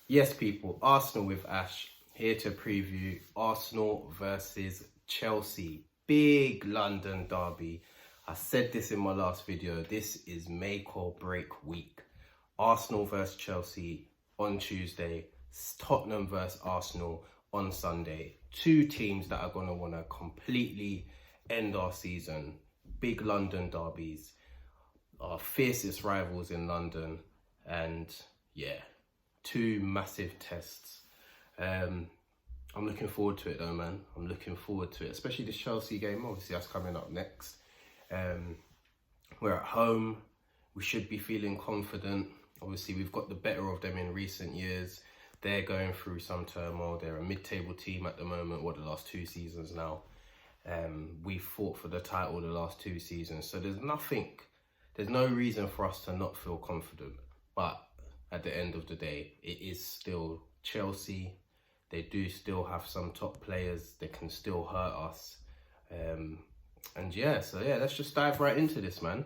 Yes, people, Arsenal with Ash here to preview Arsenal versus Chelsea. Big London derby. I said this in my last video. This is make or break week. Arsenal versus Chelsea on Tuesday. Tottenham versus Arsenal on Sunday. Two teams that are going to want to completely end our season. Big London derbies. Our fiercest rivals in London. And yeah, two massive tests. I'm looking forward to it though, man. I'm looking forward to it, especially this Chelsea game. Obviously, that's coming up next. We're at home. We should be feeling confident. Obviously, we've got the better of them in recent years. They're going through some turmoil. They're a mid-table team at the moment. The last 2 seasons now. We've fought for the title the last 2 seasons. So there's no reason for us to not feel confident. But at the end of the day, it is still Chelsea. They do still have some top players that can still hurt us. And yeah, let's just dive right into this, man.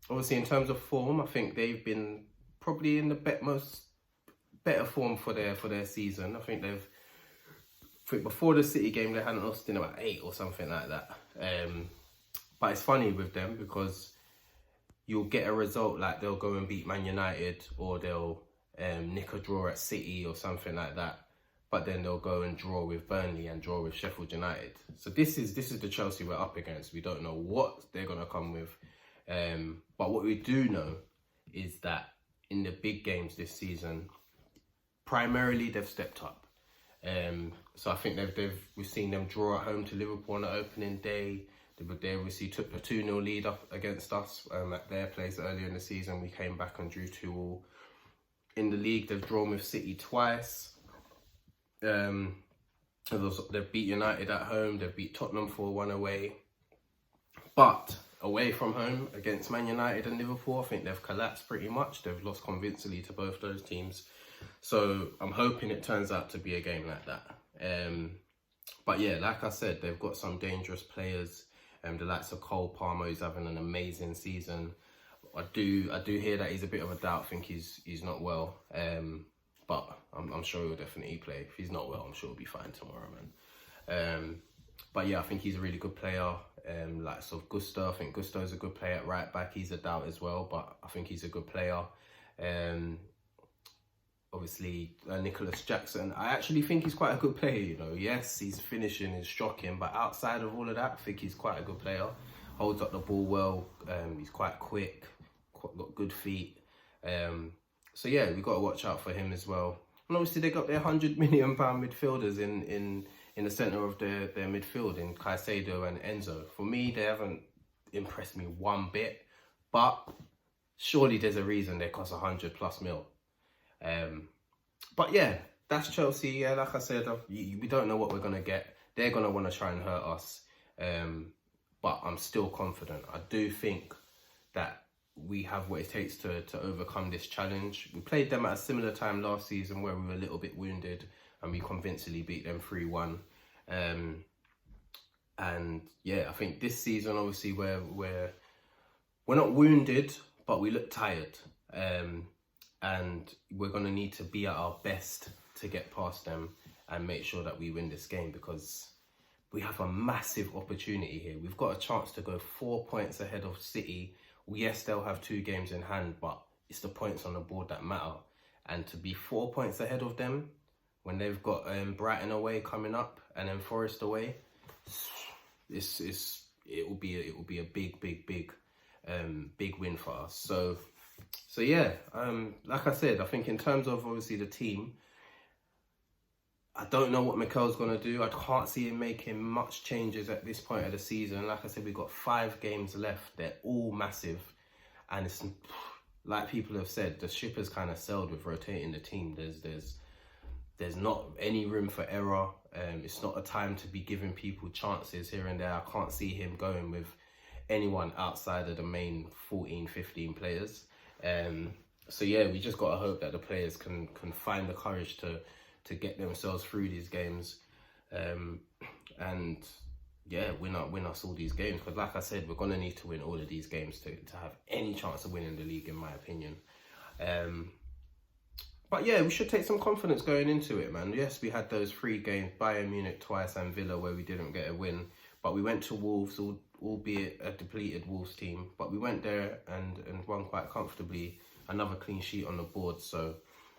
Obviously, in terms of form, I think they've been probably in the most better form for their season. I think before the City game, they hadn't lost in about 8 or something like that. But it's funny with them because you'll get a result like they'll go and beat Man United, or they'll nick a draw at City or something like that. But then they'll go and draw with Burnley and draw with Sheffield United. So this is the Chelsea we're up against. We don't know what they're going to come with. But what we do know is that in the big games this season, primarily they've stepped up. So I think we've seen them draw at home to Liverpool on the opening day. They obviously took a 2-0 lead up against us at their place earlier in the season. We came back and drew 2-2. In the league, they've drawn with City twice. They've beat United at home. They've beat Tottenham 4-1 away. But away from home against Man United and Liverpool, I think they've collapsed pretty much. They've lost convincingly to both those teams. So I'm hoping it turns out to be a game like that. But yeah, like I said, they've got some dangerous players. The likes of Cole Palmer, who's having an amazing season. I do hear that he's a bit of a doubt. I think he's not well. But I'm sure he'll definitely play. If he's not well, I'm sure he'll be fine tomorrow, man. But yeah, I think he's a really good player. Like Gusto, I think Gusto's a good player at right back. He's a doubt as well, but I think he's a good player. Obviously, Nicholas Jackson, I actually think he's quite a good player, you know. Yes, his finishing is shocking, but outside of all of that, I think he's quite a good player. Holds up the ball well. He's quite quick, got good feet. So yeah, we've got to watch out for him as well. And obviously, they got their £100 million midfielders in the centre of their midfield in Caicedo and Enzo. For me, they haven't impressed me one bit, but surely there's a reason they cost 100+ mil. But yeah, that's Chelsea. Yeah, like I said, we don't know what we're going to get. They're going to want to try and hurt us. But I'm still confident. I do think that we have what it takes to overcome this challenge. We played them at a similar time last season where we were a little bit wounded and we convincingly beat them 3-1. And yeah, I think this season, obviously, we're not wounded, but we look tired. And we're going to need to be at our best to get past them and make sure that we win this game, because we have a massive opportunity here. We've got a chance to go 4 points ahead of City. Yes, they'll have 2 games in hand, but it's the points on the board that matter. And to be 4 points ahead of them when they've got Brighton away coming up and then Forest away, it will be a big win for us. So yeah, like I said, I think in terms of obviously the team, I don't know what Mikel's going to do. I can't see him making much changes at this point of the season. Like I said, we've got 5 games left. They're all massive. And it's like people have said, the ship has kind of sailed with rotating the team. There's not any room for error. It's not a time to be giving people chances here and there. I can't see him going with anyone outside of the main 14, 15 players. So yeah, we just got to hope that the players can find the courage to get themselves through these games, and yeah, win us all these games. Because like I said, we're going to need to win all of these games to have any chance of winning the league, in my opinion. But yeah, we should take some confidence going into it, man. Yes, we had those 3 games, Bayern Munich twice and Villa, where we didn't get a win. But we went to Wolves, albeit a depleted Wolves team. But we went there and won quite comfortably. Another clean sheet on the board. So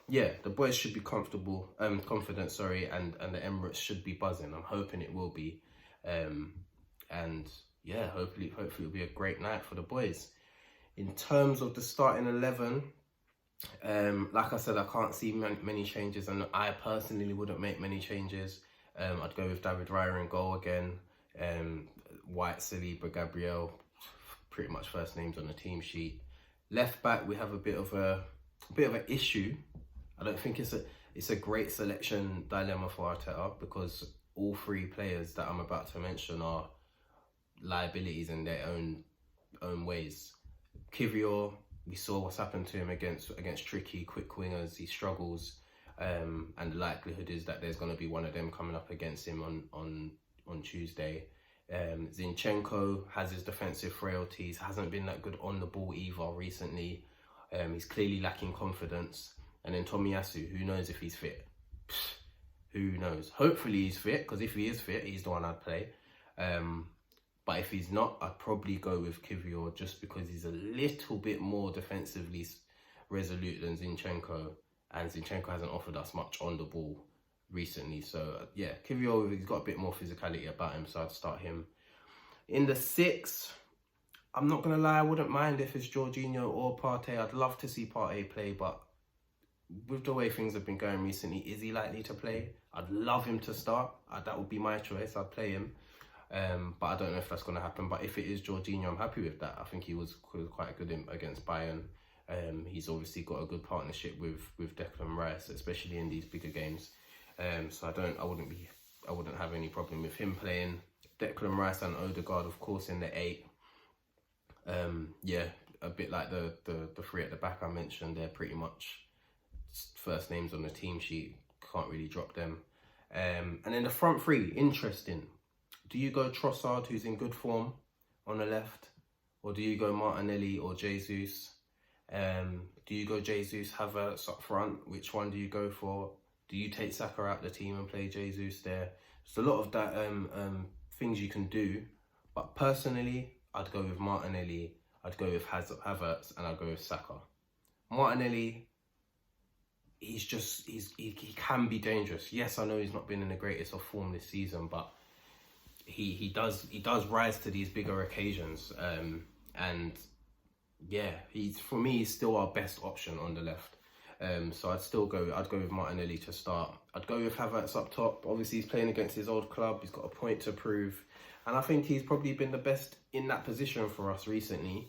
yeah, the boys should be confident, and the Emirates should be buzzing. I'm hoping it will be. And yeah, hopefully it'll be a great night for the boys. In terms of the starting 11, like I said, I can't see many changes, and I personally wouldn't make many changes. I'd go with David Raya in goal again. White, Saliba, Gabriel, pretty much first names on the team sheet. Left back, we have a bit of an issue. I don't think it's a great selection dilemma for Arteta, because all 3 players that I'm about to mention are liabilities in their own ways. Kivior, we saw what's happened to him against tricky, quick wingers. He struggles, and the likelihood is that there's going to be one of them coming up against him on Tuesday. Zinchenko has his defensive frailties, hasn't been that good on the ball either recently. He's clearly lacking confidence. And then Tomiyasu, who knows if he's fit? Who knows? Hopefully he's fit, because if he is fit, he's the one I'd play. But if he's not, I'd probably go with Kivior, just because he's a little bit more defensively resolute than Zinchenko. And Zinchenko hasn't offered us much on the ball recently. So yeah, Kivior, he's got a bit more physicality about him, so I'd start him. In the 6, I'm not going to lie, I wouldn't mind if it's Jorginho or Partey. I'd love to see Partey play, but with the way things have been going recently, is he likely to play? I'd love him to start. That would be my choice. I'd play him. But I don't know if that's going to happen. But if it is Jorginho, I'm happy with that. I think he was quite good against Bayern. He's obviously got a good partnership with Declan Rice, especially in these bigger games. So I wouldn't have any problem with him playing. Declan Rice and Odegaard, of course, in the 8. Yeah, a bit like the 3 at the back I mentioned. They're pretty much first names on the team sheet. Can't really drop them. And then the front 3, interesting. Do you go Trossard, who's in good form, on the left? Or do you go Martinelli or Jesus? Do you go Jesus, Havertz up front? Which one do you go for? Do you take Saka out the team and play Jesus there? There's a lot of that things you can do. But personally, I'd go with Martinelli, I'd go with Havertz, and I'd go with Saka. Martinelli, he can be dangerous. Yes, I know he's not been in the greatest of form this season, but he does rise to these bigger occasions, and yeah, for me he's still our best option on the left. So I'd go with Martinelli to start. I'd go with Havertz up top. Obviously he's playing against his old club, he's got a point to prove, and I think he's probably been the best in that position for us recently.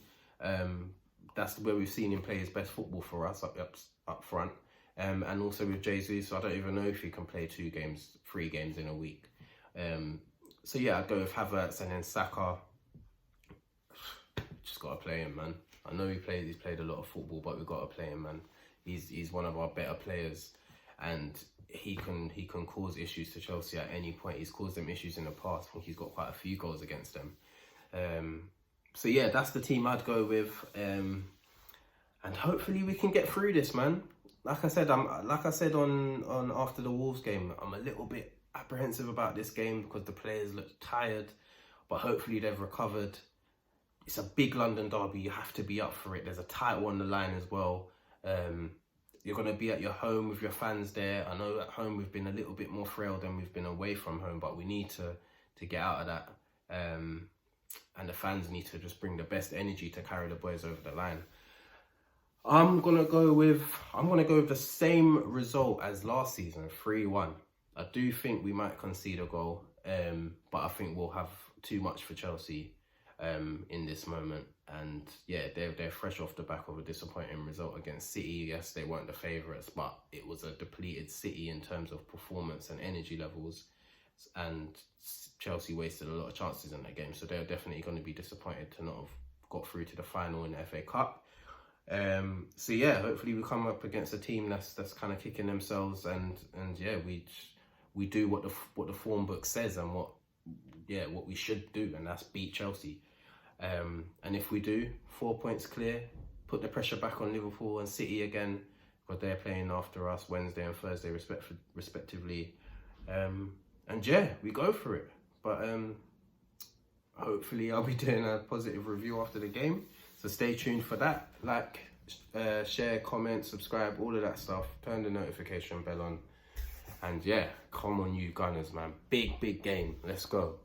That's where we've seen him play his best football for us up front. And also with Jesus, I don't even know if he can play 3 games in a week. So yeah, I'd go with Havertz, and then Saka. Just gotta play him, man. I know he's played a lot of football, but we've got to play him, man. He's one of our better players, and he can cause issues to Chelsea at any point. He's caused them issues in the past. I think he's got quite a few goals against them. So yeah, that's the team I'd go with, and hopefully we can get through this, man. Like I said on after the Wolves game, I'm a little bit apprehensive about this game because the players look tired, but hopefully they've recovered. It's a big London derby, you have to be up for it. There's a title on the line as well. You're going to be at your home with your fans there. I know at home we've been a little bit more frail than we've been away from home, but we need to get out of that. And the fans need to just bring the best energy to carry the boys over the line. I'm gonna go with the same result as last season, 3-1. I do think we might concede a goal, but I think we'll have too much for Chelsea in this moment. And yeah, they're fresh off the back of a disappointing result against City. Yes, they weren't the favourites, but it was a depleted City in terms of performance and energy levels, and Chelsea wasted a lot of chances in that game, so they're definitely going to be disappointed to not have got through to the final in the FA Cup. So yeah, hopefully we come up against a team that's kind of kicking themselves, and yeah, we do what the form book says and what we should do, and that's beat Chelsea. And if we do, 4 points clear, put the pressure back on Liverpool and City again, because they're playing after us Wednesday and Thursday respectively. And yeah, we go for it. But hopefully I'll be doing a positive review after the game. So stay tuned for that. Like, share, comment, subscribe, all of that stuff. Turn the notification bell on. And yeah, come on you Gunners, man. Big game. Let's go.